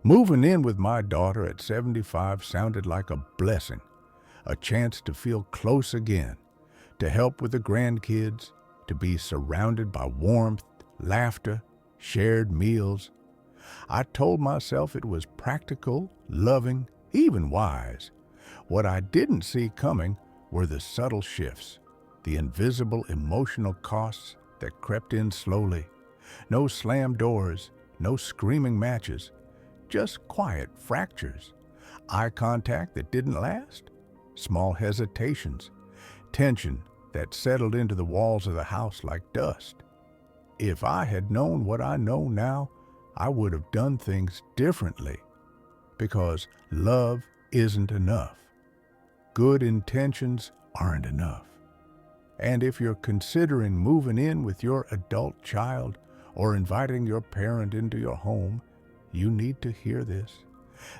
Moving in with my daughter at 75 sounded like a blessing, a chance to feel close again, to help with the grandkids, to be surrounded by warmth, laughter, shared meals. I told myself it was practical, loving, even wise. What I didn't see coming were the subtle shifts, the invisible emotional costs that crept in slowly. No slam doors, no screaming matches, just quiet fractures. Eye contact that didn't last, small hesitations, tension that settled into the walls of the house like dust. If I had known what I know now, I would have done things differently, because love isn't enough. Good intentions aren't enough. And if you're considering moving in with your adult child or inviting your parent into your home, you need to hear this.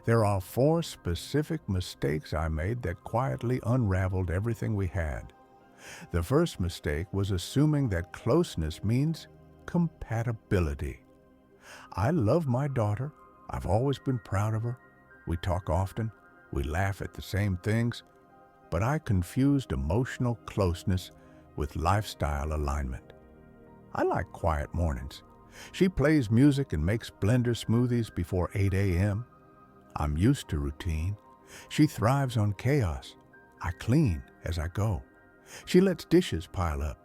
There are 4 specific mistakes I made that quietly unraveled everything we had. The first mistake was assuming that closeness means compatibility. I love my daughter. I've always been proud of her. We talk often. We laugh at the same things. But I confused emotional closeness with lifestyle alignment. I like quiet mornings. She plays music and makes blender smoothies before 8 a.m. I'm used to routine. She thrives on chaos. I clean as I go. She lets dishes pile up.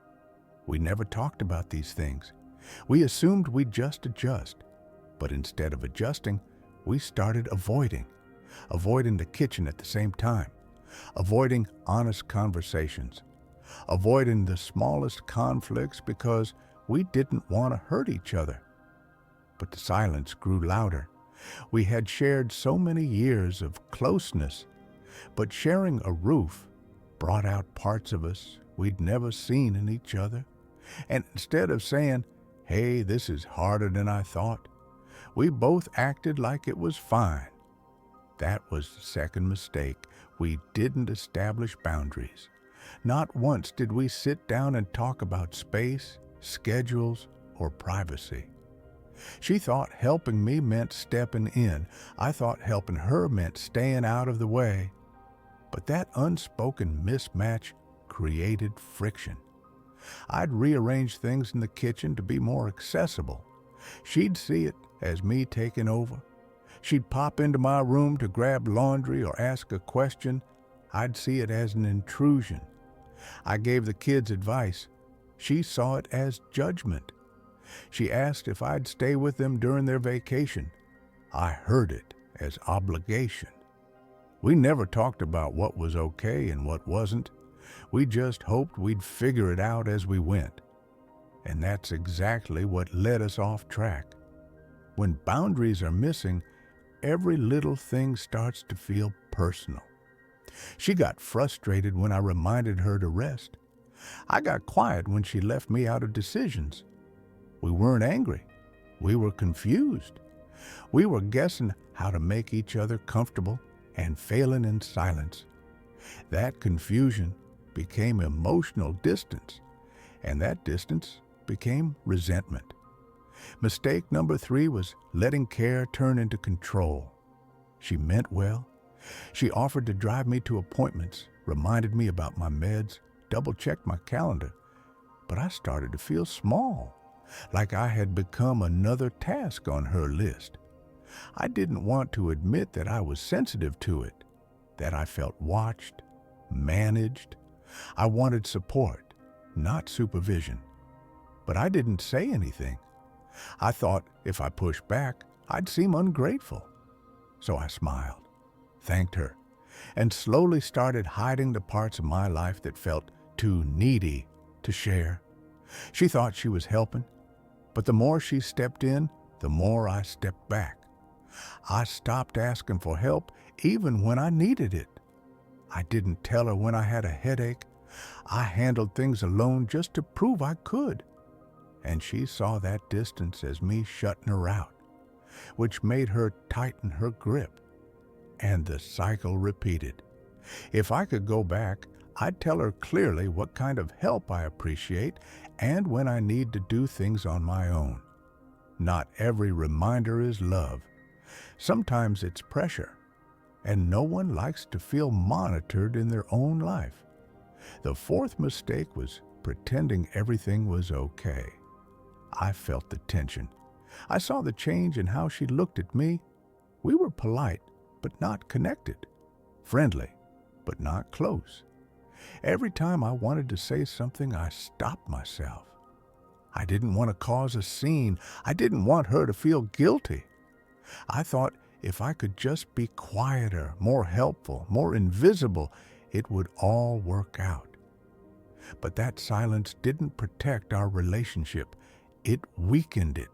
We never talked about these things. We assumed we'd just adjust. But instead of adjusting, we started avoiding the kitchen at the same time, avoiding honest conversations, avoiding the smallest conflicts because we didn't want to hurt each other. But the silence grew louder. We had shared so many years of closeness, but sharing a roof brought out parts of us we'd never seen in each other. And instead of saying, "Hey, this is harder than I thought," we both acted like it was fine. That was the second mistake. We didn't establish boundaries. Not once did we sit down and talk about space, schedules, or privacy. She thought helping me meant stepping in. I thought helping her meant staying out of the way. But that unspoken mismatch created friction. I'd rearrange things in the kitchen to be more accessible. She'd see it as me taking over. She'd pop into my room to grab laundry or ask a question. I'd see it as an intrusion. I gave the kids advice. She saw it as judgment. She asked if I'd stay with them during their vacation. I heard it as obligation. We never talked about what was okay and what wasn't. We just hoped we'd figure it out as we went. And that's exactly what led us off track. When boundaries are missing, every little thing starts to feel personal. She got frustrated when I reminded her to rest. I got quiet when she left me out of decisions. We weren't angry. We were confused. We were guessing how to make each other comfortable and failing in silence. That confusion became emotional distance, and that distance became resentment. Mistake number 3 was letting care turn into control. She meant well. She offered to drive me to appointments, reminded me about my meds, double-checked my calendar. But I started to feel small, like I had become another task on her list. I didn't want to admit that I was sensitive to it, that I felt watched, managed. I wanted support, not supervision. But I didn't say anything. I thought if I pushed back, I'd seem ungrateful. So I smiled, thanked her, and slowly started hiding the parts of my life that felt too needy to share. She thought she was helping, but the more she stepped in, the more I stepped back. I stopped asking for help even when I needed it. I didn't tell her when I had a headache. I handled things alone just to prove I could. And she saw that distance as me shutting her out, which made her tighten her grip. And the cycle repeated. If I could go back, I'd tell her clearly what kind of help I appreciate and when I need to do things on my own. Not every reminder is love. Sometimes it's pressure, and no one likes to feel monitored in their own life. The fourth mistake was pretending everything was okay. I felt the tension. I saw the change in how she looked at me. We were polite, but not connected. Friendly, but not close. Every time I wanted to say something, I stopped myself. I didn't want to cause a scene. I didn't want her to feel guilty. I thought if I could just be quieter, more helpful, more invisible, it would all work out. But that silence didn't protect our relationship. It weakened it.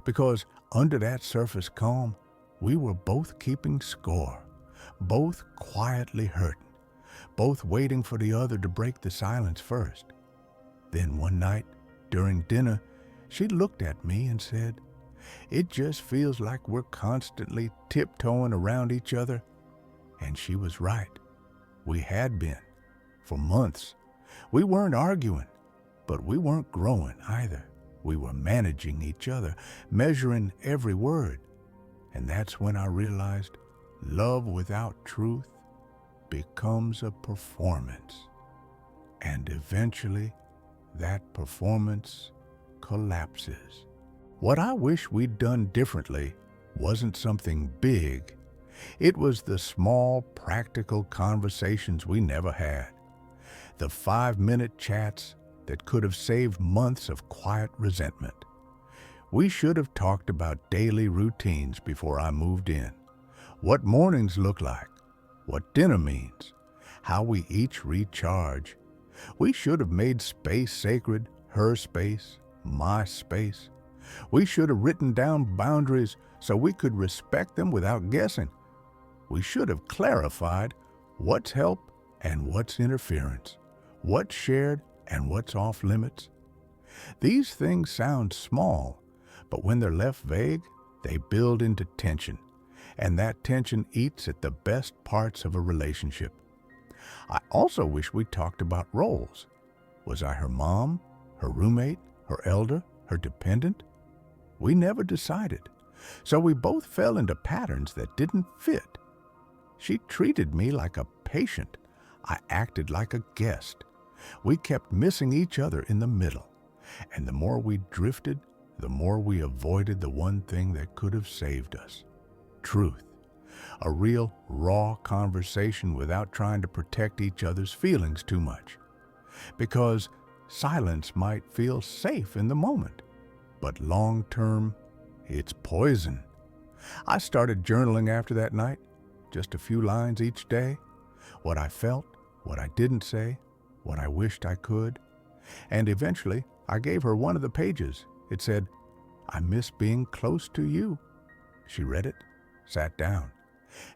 Because under that surface calm, we were both keeping score, both quietly hurting, both waiting for the other to break the silence first. Then one night, during dinner, she looked at me and said, "It just feels like we're constantly tiptoeing around each other." And she was right. We had been, for months. We weren't arguing, but we weren't growing either. We were managing each other, measuring every word. And that's when I realized love without truth becomes a performance. And eventually, that performance collapses. What I wish we'd done differently wasn't something big. It was the small, practical conversations we never had. The 5-minute chats that could have saved months of quiet resentment. We should have talked about daily routines before I moved in. What mornings look like, what dinner means, how we each recharge. We should have made space sacred, her space, my space. We should have written down boundaries so we could respect them without guessing. We should have clarified what's help and what's interference, what's shared and what's off limits. These things sound small, but when they're left vague, they build into tension, and that tension eats at the best parts of a relationship. I also wish we talked about roles. Was I her mom, her roommate, her elder, her dependent? We never decided, so we both fell into patterns that didn't fit. She treated me like a patient. I acted like a guest. We kept missing each other in the middle, and the more we drifted, the more we avoided the one thing that could have saved us: truth. A real, raw conversation without trying to protect each other's feelings too much. Because silence might feel safe in the moment, but long-term, it's poison. I started journaling after that night, just a few lines each day, what I felt, what I didn't say, what I wished I could. And eventually, I gave her one of the pages. It said, "I miss being close to you." She read it, sat down,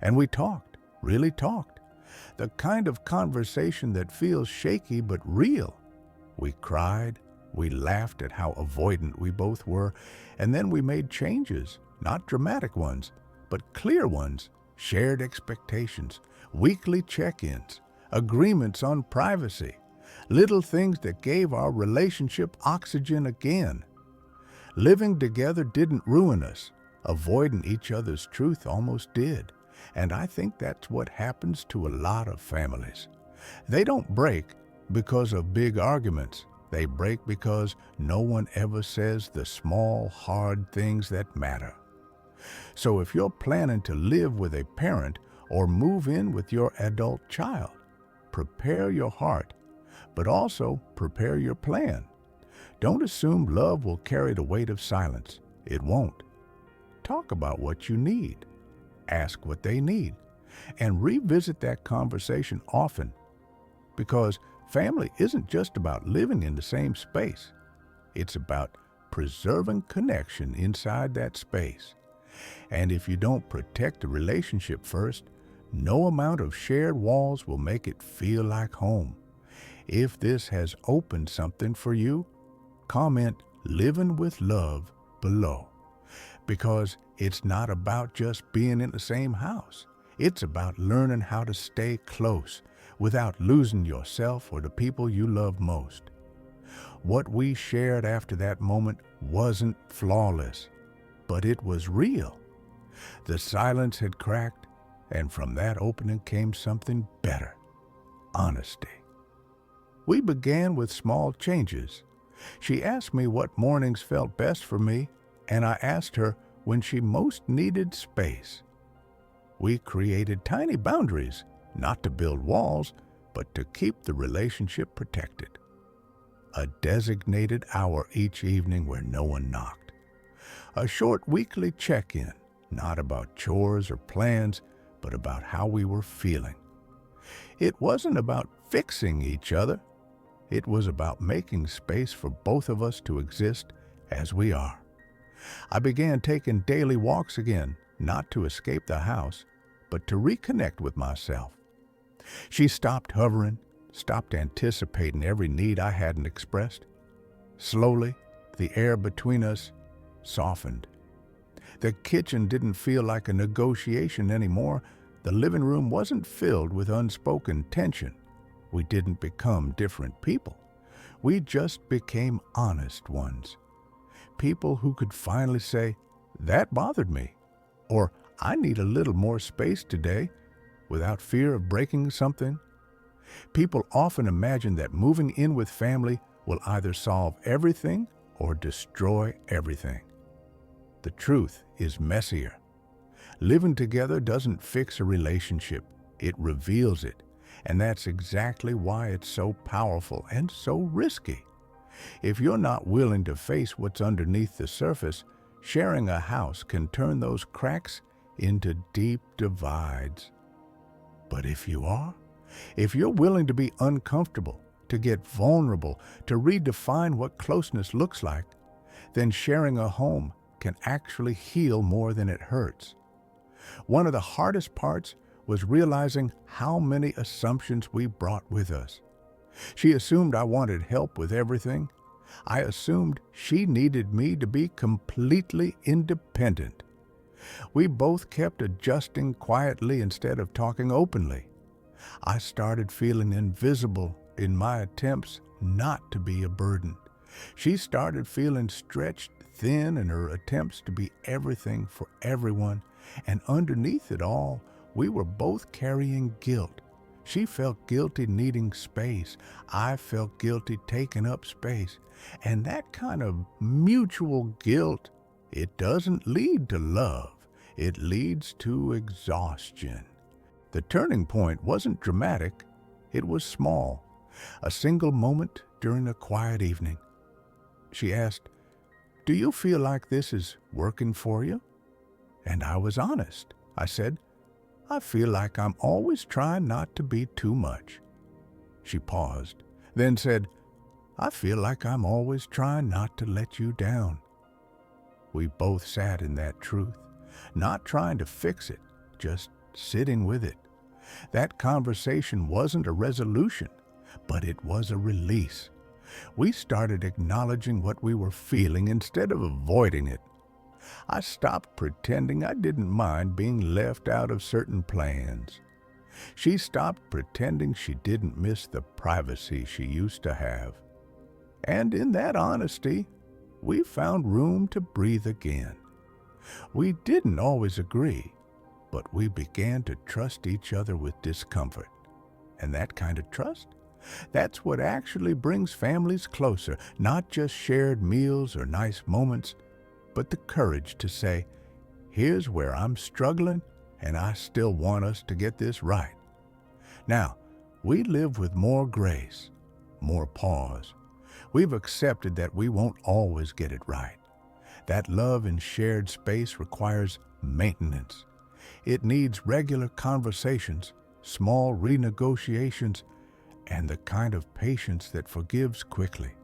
and we talked, really talked. The kind of conversation that feels shaky but real. We cried, we laughed at how avoidant we both were, and then we made changes, not dramatic ones, but clear ones, shared expectations, weekly check-ins, agreements on privacy, little things that gave our relationship oxygen again. Living together didn't ruin us. Avoiding each other's truth almost did. And I think that's what happens to a lot of families. They don't break because of big arguments. They break because no one ever says the small, hard things that matter. So if you're planning to live with a parent or move in with your adult child, prepare your heart, but also prepare your plan. Don't assume love will carry the weight of silence. It won't. Talk about what you need. Ask what they need. And revisit that conversation often. Because family isn't just about living in the same space. It's about preserving connection inside that space. And if you don't protect the relationship first, no amount of shared walls will make it feel like home. If this has opened something for you, comment "Living with Love" below. Because it's not about just being in the same house. It's about learning how to stay close without losing yourself or the people you love most. What we shared after that moment wasn't flawless, but it was real. The silence had cracked, and from that opening came something better: honesty. We began with small changes. She asked me what mornings felt best for me, and I asked her when she most needed space. We created tiny boundaries, not to build walls, but to keep the relationship protected. A designated hour each evening where no one knocked. A short weekly check-in, not about chores or plans, but about how we were feeling. It wasn't about fixing each other. It was about making space for both of us to exist as we are. I began taking daily walks again, not to escape the house, but to reconnect with myself. She stopped hovering, stopped anticipating every need I hadn't expressed. Slowly, the air between us softened. The kitchen didn't feel like a negotiation anymore. The living room wasn't filled with unspoken tension. We didn't become different people. We just became honest ones. People who could finally say, "That bothered me," or "I need a little more space today," without fear of breaking something. People often imagine that moving in with family will either solve everything or destroy everything. The truth is messier. Living together doesn't fix a relationship, it reveals it. And that's exactly why it's so powerful and so risky. If you're not willing to face what's underneath the surface, sharing a house can turn those cracks into deep divides. But if you are, if you're willing to be uncomfortable, to get vulnerable, to redefine what closeness looks like, then sharing a home can actually heal more than it hurts. One of the hardest parts was realizing how many assumptions we brought with us. She assumed I wanted help with everything. I assumed she needed me to be completely independent. We both kept adjusting quietly instead of talking openly. I started feeling invisible in my attempts not to be a burden. She started feeling stretched thin in her attempts to be everything for everyone, and underneath it all, we were both carrying guilt. She felt guilty needing space. I felt guilty taking up space. And that kind of mutual guilt, it doesn't lead to love. It leads to exhaustion. The turning point wasn't dramatic. It was small. A single moment during a quiet evening. She asked, "Do you feel like this is working for you?" And I was honest. I said, "I feel like I'm always trying not to be too much." She paused, then said, "I feel like I'm always trying not to let you down." We both sat in that truth, not trying to fix it, just sitting with it. That conversation wasn't a resolution, but it was a release. We started acknowledging what we were feeling instead of avoiding it. I stopped pretending I didn't mind being left out of certain plans. She stopped pretending she didn't miss the privacy she used to have. And in that honesty, we found room to breathe again. We didn't always agree, but we began to trust each other with discomfort. And that kind of trust, that's what actually brings families closer, not just shared meals or nice moments, but the courage to say, "Here's where I'm struggling, and I still want us to get this right." Now, we live with more grace, more pause. We've accepted that we won't always get it right. That love in shared space requires maintenance. It needs regular conversations, small renegotiations, and the kind of patience that forgives quickly.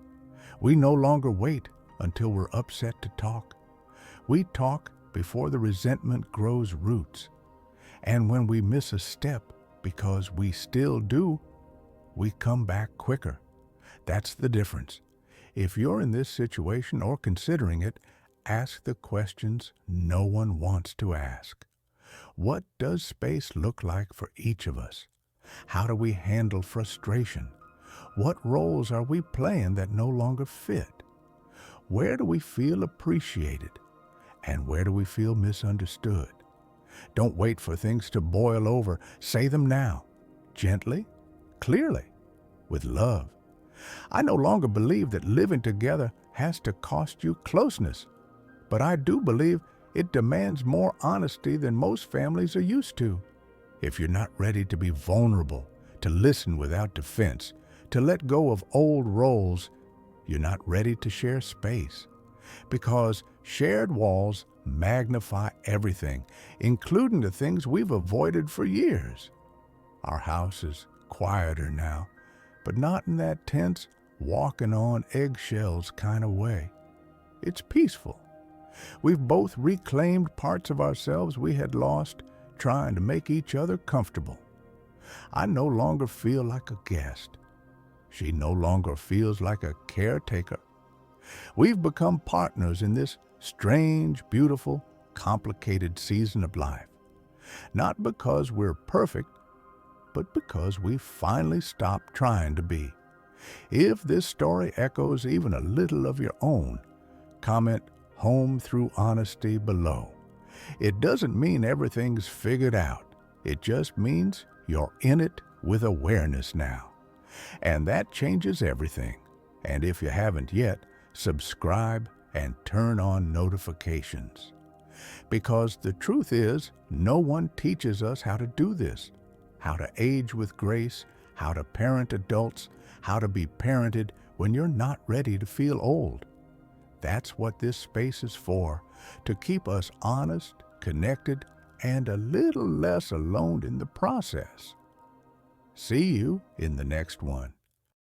We no longer wait until we're upset to talk. We talk before the resentment grows roots. And when we miss a step, because we still do, we come back quicker. That's the difference. If you're in this situation or considering it, ask the questions no one wants to ask. What does space look like for each of us? How do we handle frustration? What roles are we playing that no longer fit? Where do we feel appreciated? And where do we feel misunderstood? Don't wait for things to boil over. Say them now, gently, clearly, with love. I no longer believe that living together has to cost you closeness, but I do believe it demands more honesty than most families are used to. If you're not ready to be vulnerable, to listen without defense, to let go of old roles, you're not ready to share space. Because shared walls magnify everything, including the things we've avoided for years. Our house is quieter now, but not in that tense, walking on eggshells kind of way. It's peaceful. We've both reclaimed parts of ourselves we had lost trying to make each other comfortable. I no longer feel like a guest. She no longer feels like a caretaker. We've become partners in this strange, beautiful, complicated season of life. Not because we're perfect, but because we finally stopped trying to be. If this story echoes even a little of your own, comment "Home Through Honesty" below. It doesn't mean everything's figured out. It just means you're in it with awareness now. And that changes everything. And if you haven't yet, subscribe and turn on notifications. Because the truth is, no one teaches us how to do this. How to age with grace, how to parent adults, how to be parented when you're not ready to feel old. That's what this space is for, to keep us honest, connected, and a little less alone in the process. See you in the next one.